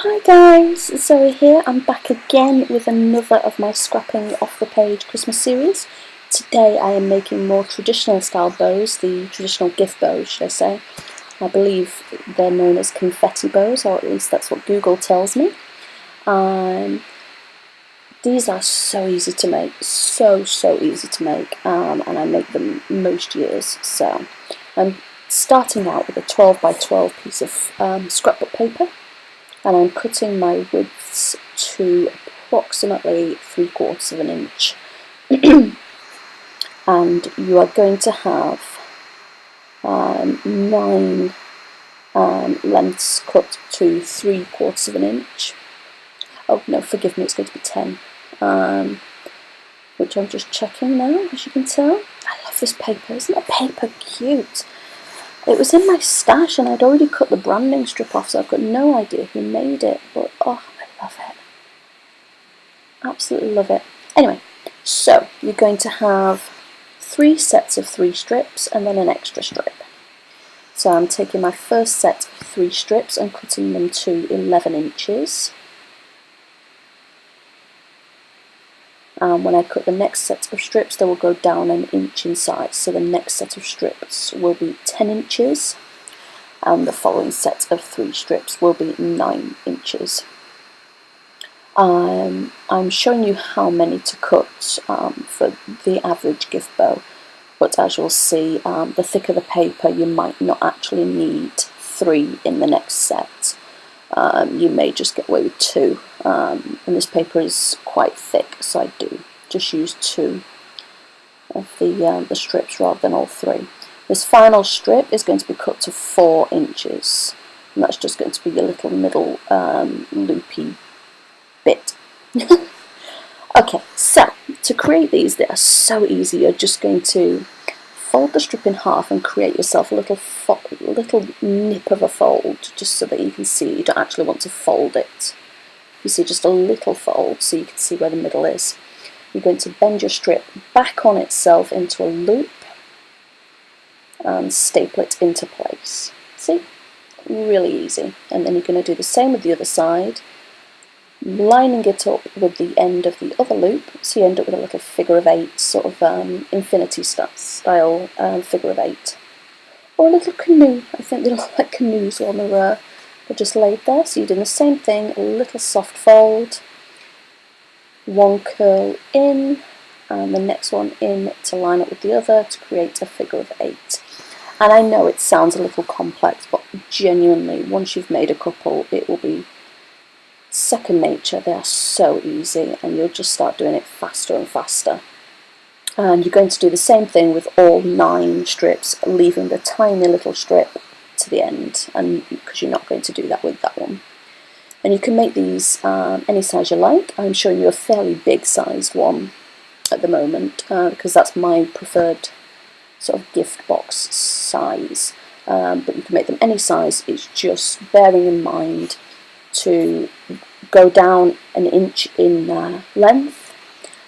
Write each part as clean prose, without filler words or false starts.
Hi guys, Zoe here. I'm back again with another of my scrapping off the page Christmas series. Today I am making more traditional style bows, the traditional gift bows should I say. I believe they're known as confetti bows, or at least that's what Google tells me. These are so easy to make, so easy to make, and I make them most years. So I'm starting out with a 12 by 12 piece of scrapbook paper. And I'm cutting my widths to approximately 3/4 of an inch. And you are going to have 9 lengths cut to 3/4 of an inch. Oh no, forgive me, it's going to be 10. Which I'm just checking now, as you can tell. I love this paper, isn't the paper cute? It was in my stash and I'd already cut the branding strip off, so I've got no idea who made it, but oh, I love it. Absolutely love it. Anyway, so you're going to have 3 sets of 3 strips and then an extra strip. So I'm taking my first set of 3 strips and cutting them to 11 inches. And when I cut the next set of strips, they will go down an inch in size. So the next set of strips will be 10 inches, and the following set of 3 strips will be 9 inches. I'm showing you how many to cut for the average gift bow, but as you'll see, the thicker the paper, you might not actually need 3 in the next set. You may just get away with 2, and this paper is quite thick, so I do just use 2 of the strips rather than all 3. This final strip is going to be cut to 4 inches, and that's just going to be your little middle loopy bit. Okay, so to create these, they are so easy. You're just going to fold the strip in half and create yourself a little nip of a fold, just so that you can see. You don't actually want to fold it. You see just a little fold so you can see where the middle is. You're going to bend your strip back on itself into a loop and staple it into place. See? Really easy. And then you're going to do the same with the other side, lining it up with the end of the other loop, so you end up with a little figure of 8, sort of infinity style figure of 8. Or a little canoe. I think they look like canoes when they're just laid there. So you're doing the same thing, a little soft fold, 1 curl in, and the next one in to line up with the other to create a figure of 8. And I know it sounds a little complex, but genuinely, once you've made a couple, it will be second nature. They are so easy, and you'll just start doing it faster and faster. And you're going to do the same thing with all 9 strips, leaving the tiny little strip to the end, and because you're not going to do that with that one. And you can make these any size you like. I'm showing you a fairly big sized one at the moment, because that's my preferred sort of gift box size. But you can make them any size. It's just bearing in mind to go down an inch in length,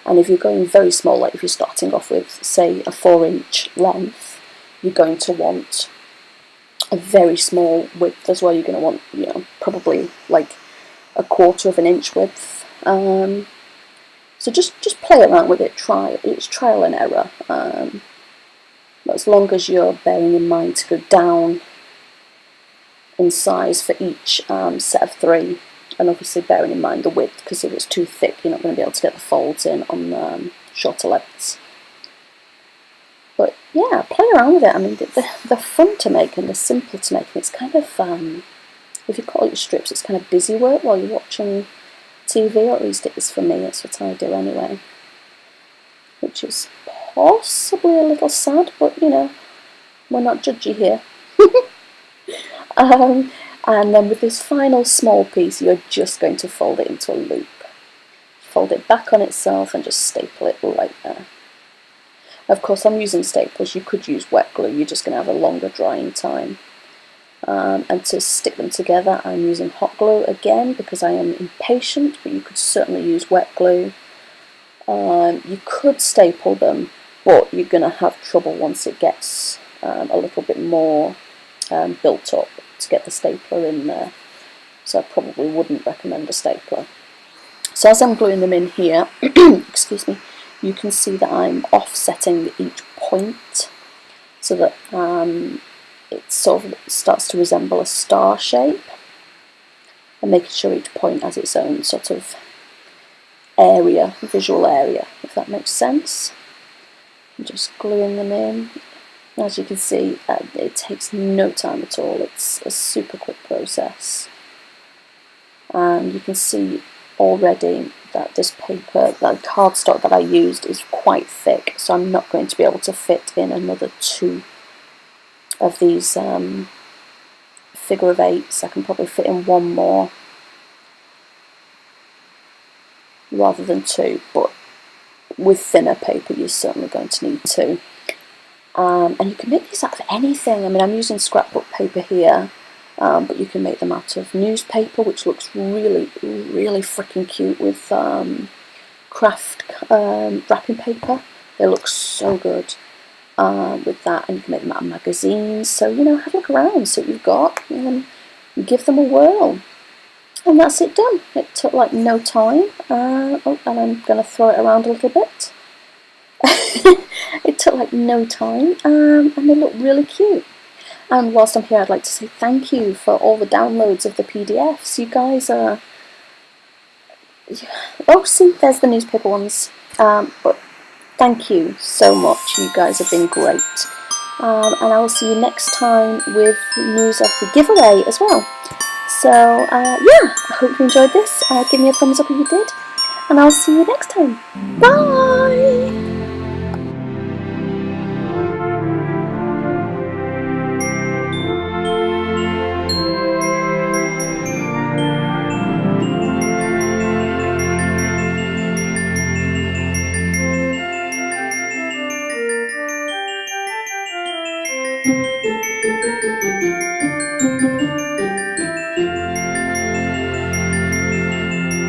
and if you're going very small, like if you're starting off with say a 4-inch length, you're going to want a very small width as well. You're going to want, you know, probably like 1/4 of an inch width. So just play around with it. It's trial and error. But as long as you're bearing in mind to go down in size for each set of 3, and obviously bearing in mind the width, because if it's too thick you're not going to be able to get the folds in on shorter lengths. But yeah, play around with it. I mean, they're fun to make and they're simple to make, and it's kind of, if you call it strips, it's kind of busy work while you're watching TV, or at least it is for me. That's what I do anyway, which is possibly a little sad, but you know, we're not judgy here. And then with this final small piece, you're just going to fold it into a loop. Fold it back on itself and just staple it right there. Of course, I'm using staples. You could use wet glue. You're just going to have a longer drying time. And to stick them together, I'm using hot glue again because I am impatient, but you could certainly use wet glue. You could staple them, but you're going to have trouble once it gets a little bit more built up to get the stapler in there. so I probably wouldn't recommend a stapler. So as I'm gluing them in here, excuse me, you can see that I'm offsetting each point so that it sort of starts to resemble a star shape, and making sure each point has its own sort of area, visual area, if that makes sense. I'm just gluing them in. As you can see, it takes no time at all. It's a super quick process. And you can see already that this paper, that cardstock that I used, is quite thick, so I'm not going to be able to fit in another 2 of these figure of 8s. I can probably fit in 1 more rather than 2, but with thinner paper you're certainly going to need 2. And you can make these out of anything. I mean, I'm using scrapbook paper here, but you can make them out of newspaper, which looks really, really freaking cute with craft wrapping paper. They look so good with that, and you can make them out of magazines. So, you know, have a look around, see what you've got, and give them a whirl. And that's it done. It took like no time. Oh, and I'm going to throw it around a little bit. It took like no time, and they look really cute. And whilst I'm here, I'd like to say thank you for all the downloads of the PDFs. You guys are... Oh, see, there's the newspaper ones. But thank you so much. You guys have been great. And I will see you next time with news of the giveaway as well. So, yeah, I hope you enjoyed this. Give me a thumbs up if you did. And I'll see you next time. Bye!